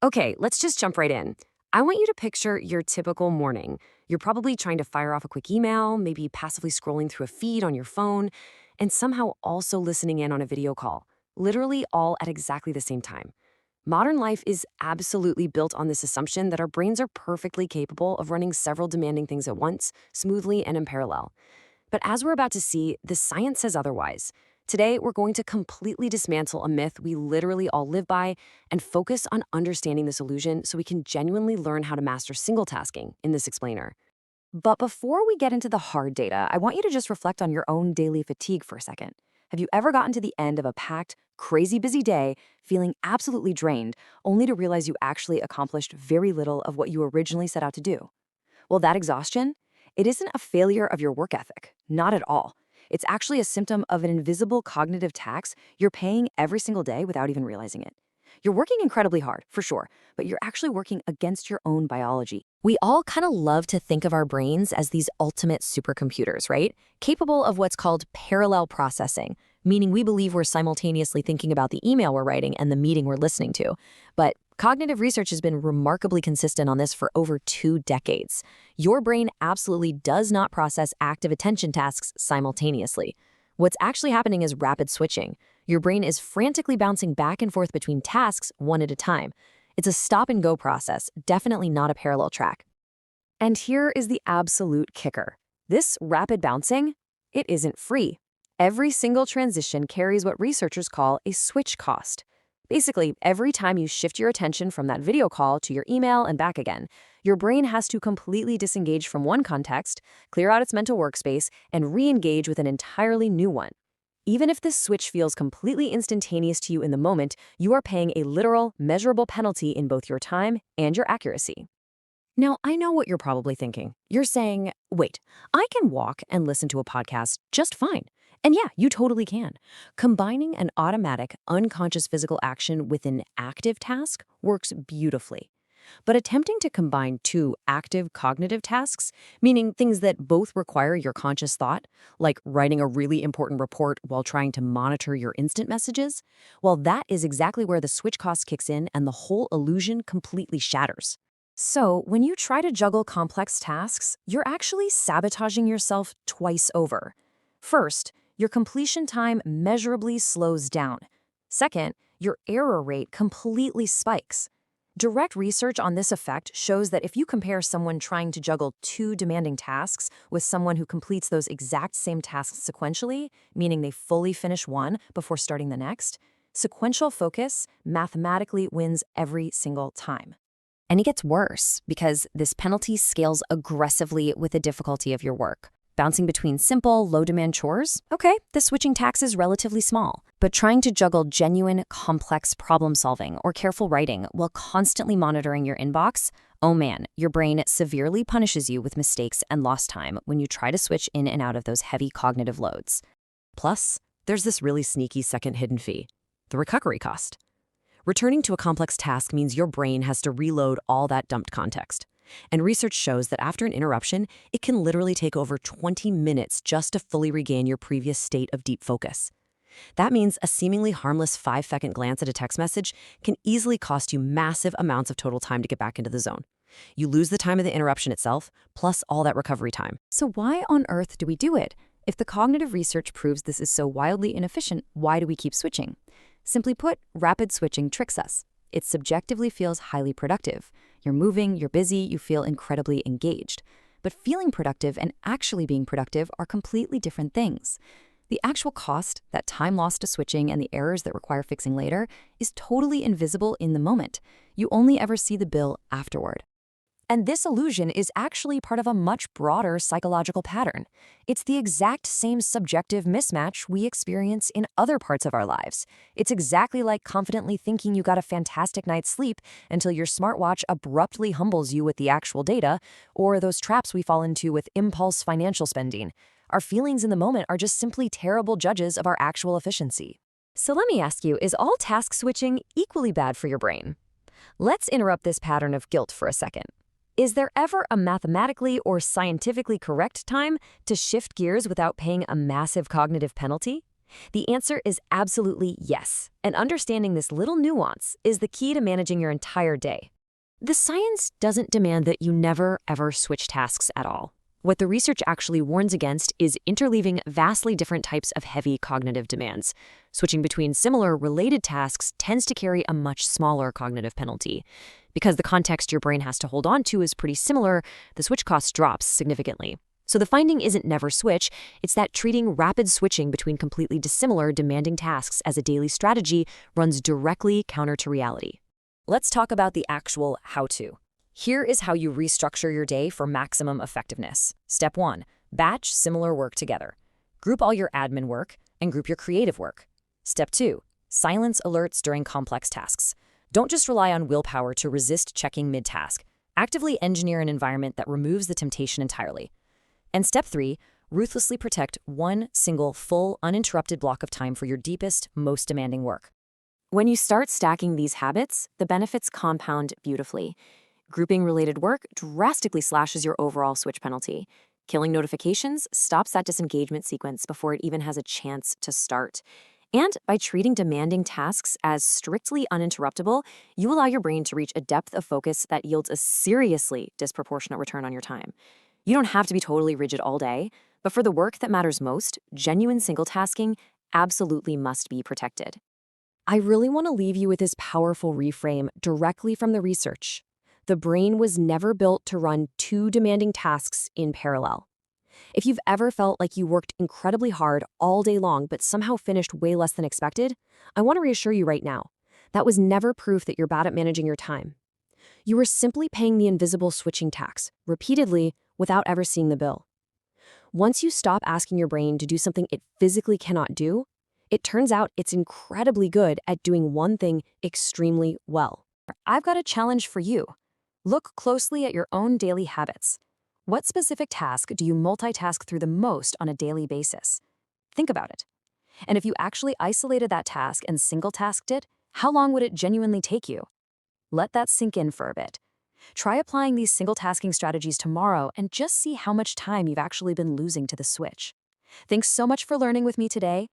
Okay, let's just jump right in. I want you to picture your typical morning. You're probably trying to fire off a quick email, maybe passively scrolling through a feed on your phone, and somehow also listening in on a video call, literally all at exactly the same time. Modern life is absolutely built on this assumption that our brains are perfectly capable of running several demanding things at once, smoothly and in parallel. But as we're about to see, the science says otherwise. Today, we're going to completely dismantle a myth we literally all live by and focus on understanding this illusion so we can genuinely learn how to master single tasking in this explainer. But before we get into the hard data, I want you to just reflect on your own daily fatigue for a second. Have you ever gotten to the end of a packed, crazy busy day, feeling absolutely drained, only to realize you actually accomplished very little of what you originally set out to do? Well, that exhaustion, it isn't a failure of your work ethic, not at all. It's actually a symptom of an invisible cognitive tax you're paying every single day without even realizing it. You're working incredibly hard, for sure, but you're actually working against your own biology. We all kind of love to think of our brains as these ultimate supercomputers, right? Capable of what's called parallel processing, meaning we believe we're simultaneously thinking about the email we're writing and the meeting we're listening to. But cognitive research has been remarkably consistent on this for over 2 decades. Your brain absolutely does not process active attention tasks simultaneously. What's actually happening is rapid switching. Your brain is frantically bouncing back and forth between tasks one at a time. It's a stop-and-go process, definitely not a parallel track. And here is the absolute kicker. This rapid bouncing, it isn't free. Every single transition carries what researchers call a switch cost. Basically, every time you shift your attention from that video call to your email and back again, your brain has to completely disengage from one context, clear out its mental workspace, and re-engage with an entirely new one. Even if this switch feels completely instantaneous to you in the moment, you are paying a literal, measurable penalty in both your time and your accuracy. Now, I know what you're probably thinking. You're saying, wait, I can walk and listen to a podcast just fine. And yeah, you totally can. Combining an automatic, unconscious physical action with an active task works beautifully. But attempting to combine two active cognitive tasks, meaning things that both require your conscious thought, like writing a really important report while trying to monitor your instant messages, well, that is exactly where the switch cost kicks in and the whole illusion completely shatters. So, when you try to juggle complex tasks, you're actually sabotaging yourself twice over. First, your completion time measurably slows down. Second, your error rate completely spikes. Direct research on this effect shows that if you compare someone trying to juggle 2 demanding tasks with someone who completes those exact same tasks sequentially, meaning they fully finish one before starting the next, sequential focus mathematically wins every single time. And it gets worse because this penalty scales aggressively with the difficulty of your work. Bouncing between simple, low-demand chores? Okay, the switching tax is relatively small. But trying to juggle genuine, complex problem-solving or careful writing while constantly monitoring your inbox? Oh man, your brain severely punishes you with mistakes and lost time when you try to switch in and out of those heavy cognitive loads. Plus, there's this really sneaky second hidden fee, the recovery cost. Returning to a complex task means your brain has to reload all that dumped context. And research shows that after an interruption, it can literally take over 20 minutes just to fully regain your previous state of deep focus. That means a seemingly harmless 5-second glance at a text message can easily cost you massive amounts of total time to get back into the zone. You lose the time of the interruption itself, plus all that recovery time. So why on earth do we do it? If the cognitive research proves this is so wildly inefficient, why do we keep switching? Simply put, rapid switching tricks us. It subjectively feels highly productive. You're moving, you're busy, you feel incredibly engaged. But feeling productive and actually being productive are completely different things. The actual cost, that time lost to switching and the errors that require fixing later, is totally invisible in the moment. You only ever see the bill afterward. And this illusion is actually part of a much broader psychological pattern. It's the exact same subjective mismatch we experience in other parts of our lives. It's exactly like confidently thinking you got a fantastic night's sleep until your smartwatch abruptly humbles you with the actual data, or those traps we fall into with impulse financial spending. Our feelings in the moment are just simply terrible judges of our actual efficiency. So let me ask you, is all task switching equally bad for your brain? Let's interrupt this pattern of guilt for a second. Is there ever a mathematically or scientifically correct time to shift gears without paying a massive cognitive penalty? The answer is absolutely yes, and understanding this little nuance is the key to managing your entire day. The science doesn't demand that you never, ever switch tasks at all. What the research actually warns against is interleaving vastly different types of heavy cognitive demands. Switching between similar, related tasks tends to carry a much smaller cognitive penalty. Because the context your brain has to hold on to is pretty similar, the switch cost drops significantly. So the finding isn't never switch, it's that treating rapid switching between completely dissimilar, demanding tasks as a daily strategy runs directly counter to reality. Let's talk about the actual how-to. Here is how you restructure your day for maximum effectiveness. Step 1. Batch similar work together. Group all your admin work and group your creative work. Step 2. Silence alerts during complex tasks. Don't just rely on willpower to resist checking mid-task. Actively engineer an environment that removes the temptation entirely. And step 3. Ruthlessly protect one single, full, uninterrupted block of time for your deepest, most demanding work. When you start stacking these habits, the benefits compound beautifully. Grouping related work drastically slashes your overall switch penalty. Killing notifications stops that disengagement sequence before it even has a chance to start. And by treating demanding tasks as strictly uninterruptible, you allow your brain to reach a depth of focus that yields a seriously disproportionate return on your time. You don't have to be totally rigid all day, but for the work that matters most, genuine single tasking absolutely must be protected. I really want to leave you with this powerful reframe directly from the research. The brain was never built to run two demanding tasks in parallel. If you've ever felt like you worked incredibly hard all day long but somehow finished way less than expected, I want to reassure you right now, that was never proof that you're bad at managing your time. You were simply paying the invisible switching tax, repeatedly, without ever seeing the bill. Once you stop asking your brain to do something it physically cannot do, it turns out it's incredibly good at doing one thing extremely well. I've got a challenge for you. Look closely at your own daily habits. What specific task do you multitask through the most on a daily basis? Think about it. And if you actually isolated that task and single-tasked it, how long would it genuinely take you? Let that sink in for a bit. Try applying these single-tasking strategies tomorrow and just see how much time you've actually been losing to the switch. Thanks so much for learning with me today.